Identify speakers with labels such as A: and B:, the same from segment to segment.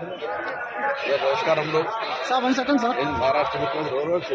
A: నమస్కారంలో
B: sir one second sir.
A: నేను మహారాష్ట్ర ముఖ్యమంత్రి రోజు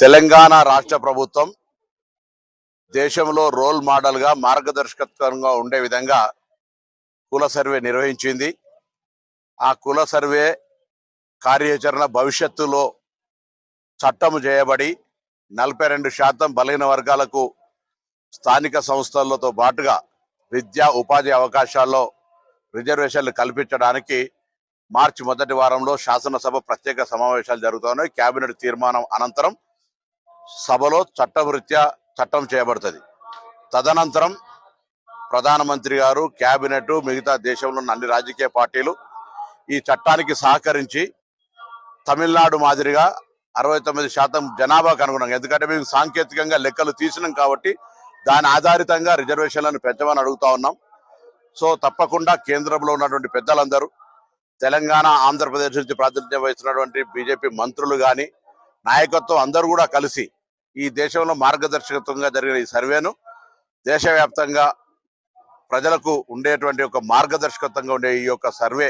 A: తెలంగాణ రాష్ట్ర ప్రభుత్వం దేశంలో రోల్ మోడల్ గా మార్గదర్శకత్వంగా ఉండే విధంగా కుల సర్వే నిర్వహించింది. ఆ కుల సర్వే కార్యాచరణ భవిష్యత్తులో చట్టం చేయబడి 42% బలహీన వర్గాలకు స్థానిక సంస్థలతో పాటుగా విద్యా ఉపాధి అవకాశాల్లో రిజర్వేషన్లు కల్పించడానికి మార్చి మొదటి వారంలో శాసనసభ ప్రత్యేక సమావేశాలు జరుగుతున్నాయి. కేబినెట్ తీర్మానం అనంతరం సభలో చట్టరీత్యా చట్టం చేయబడుతుంది. తదనంతరం ప్రధానమంత్రి గారు, కేబినెట్, మిగతా దేశంలో ఉన్న అన్ని రాజకీయ పార్టీలు ఈ చట్టానికి సహకరించి తమిళనాడు మాదిరిగా 69% జనాభాకు అనుగుణంగా, ఎందుకంటే మేము సాంకేతికంగా లెక్కలు తీసినాం కాబట్టి దాని ఆధారితంగా రిజర్వేషన్లను పెంచమని అడుగుతా ఉన్నాం. సో తప్పకుండా కేంద్రంలో ఉన్నటువంటి పెద్దలందరూ, తెలంగాణ, ఆంధ్రప్రదేశ్ నుంచి ప్రాతినిధ్యం వహిస్తున్నటువంటి బీజేపీ మంత్రులు కానీ, నాయకత్వం అందరూ కూడా కలిసి ఈ దేశంలో మార్గదర్శకత్వంగా జరిగిన ఈ సర్వేను దేశవ్యాప్తంగా ప్రజలకు ఉండేటువంటి ఒక మార్గదర్శకత్వంగా ఉండే ఈ యొక్క సర్వే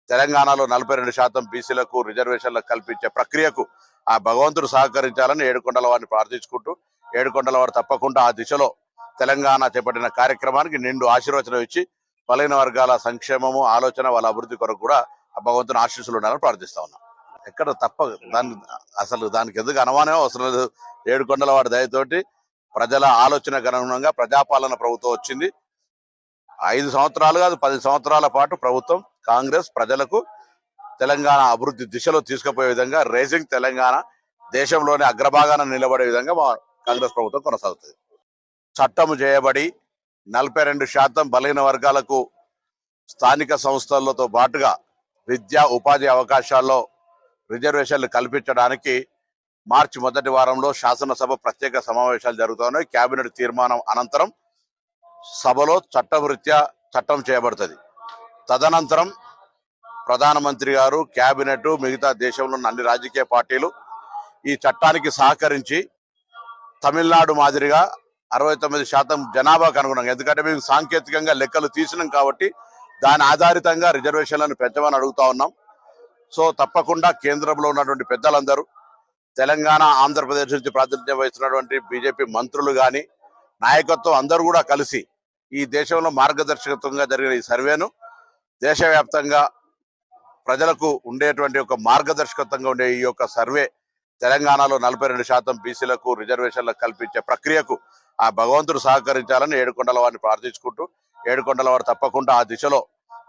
A: తెలంగాణలో 42% బీసీలకు రిజర్వేషన్లకు కల్పించే ప్రక్రియకు ఆ భగవంతుడు సహకరించాలని ఏడుకొండల వారిని ప్రార్థించుకుంటూ, ఏడుకొండల వారు తప్పకుండా ఆ దిశలో తెలంగాణ చేపట్టిన కార్యక్రమానికి నిండు ఆశీర్వచనం ఇచ్చి బలహీన వర్గాల సంక్షేమము, ఆలోచన, వాళ్ళ అభివృద్ధి కొరకు కూడా ఆ భగవంతుని ఆశీస్సులు ఉండాలని ప్రార్థిస్తా ఉన్నాం. ఎక్కడ దానికి ఎందుకు అనుమానం అవసరం లేదు. ఏడుకొండల వారి దయతోటి ప్రజల ఆలోచనకు అనుగుణంగా ప్రజాపాలన ప్రభుత్వం వచ్చింది. 5 సంవత్సరాలు కాదు, 10 సంవత్సరాల పాటు ప్రభుత్వం కాంగ్రెస్ ప్రజలకు తెలంగాణ అభివృద్ధి దిశలో తీసుకుపోయే విధంగా, రైజింగ్ తెలంగాణ దేశంలోనే అగ్రభాగాన నిలబడే విధంగా మా కాంగ్రెస్ ప్రభుత్వం కొనసాగుతుంది. చట్టం చేయబడి 42% బలహీన వర్గాలకు స్థానిక సంస్థలతో పాటుగా విద్యా ఉపాధి అవకాశాల్లో రిజర్వేషన్లు కల్పించడానికి మార్చి మొదటి వారంలో శాసనసభ ప్రత్యేక సమావేశాలు జరుగుతున్నాయి. కేబినెట్ తీర్మానం అనంతరం సభలో చట్టరీత్యా చట్టం చేయబడుతుంది. తదనంతరం ప్రధానమంత్రి గారు, కేబినెట్, మిగతా దేశంలో ఉన్న అన్ని రాజకీయ పార్టీలు ఈ చట్టానికి సహకరించి తమిళనాడు మాదిరిగా 69% జనాభాకు అనుగుణంగా, ఎందుకంటే మేము సాంకేతికంగా లెక్కలు తీసినాం కాబట్టి దాని ఆధారితంగా రిజర్వేషన్లను పెంచమని అడుగుతా ఉన్నాం. సో తప్పకుండా కేంద్రంలో ఉన్నటువంటి పెద్దలందరూ, తెలంగాణ, ఆంధ్రప్రదేశ్ నుంచి ప్రాతినిధ్యం వహిస్తున్నటువంటి బీజేపీ మంత్రులు కానీ, నాయకత్వం అందరూ కూడా కలిసి ఈ దేశంలో మార్గదర్శకత్వంగా జరిగిన ఈ సర్వేను దేశవ్యాప్తంగా ప్రజలకు ఉండేటువంటి ఒక మార్గదర్శకత్వంగా ఉండే ఈ యొక్క సర్వే తెలంగాణలో 42% బీసీలకు రిజర్వేషన్లకు కల్పించే ప్రక్రియకు ఆ భగవంతుడు సహకరించాలని ఏడుకొండల వారిని ప్రార్థించుకుంటూ, ఏడుకొండల వారు తప్పకుండా ఆ దిశలో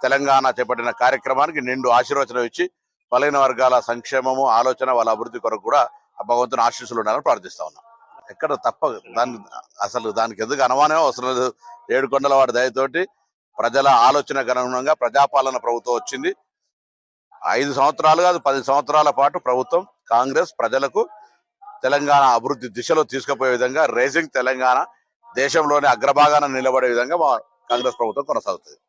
A: తెలంగాణ చేపట్టిన కార్యక్రమానికి నిండు ఆశీర్వచనం ఇచ్చి బలహీన వర్గాల సంక్షేమము, ఆలోచన, వాళ్ళ అభివృద్ధి కొరకు కూడా ఆ భగవంతుని ఆశీస్సులు ఉండాలని ప్రార్థిస్తా ఉన్నాం. ఎక్కడ దానికి ఎందుకు అనుమానం అవసరం లేదు. ఏడుకొండల వారి దయతోటి ప్రజల ఆలోచనకు అనుగుణంగా ప్రజాపాలన ప్రభుత్వం వచ్చింది. 5 సంవత్సరాలు కాదు, 10 సంవత్సరాల పాటు ప్రభుత్వం కాంగ్రెస్ ప్రజలకు తెలంగాణ అభివృద్ధి దిశలో తీసుకుపోయే విధంగా, రైజింగ్ తెలంగాణ దేశంలోనే అగ్రభాగాన నిలబడే విధంగా మా కాంగ్రెస్ ప్రభుత్వం కొనసాగుతుంది.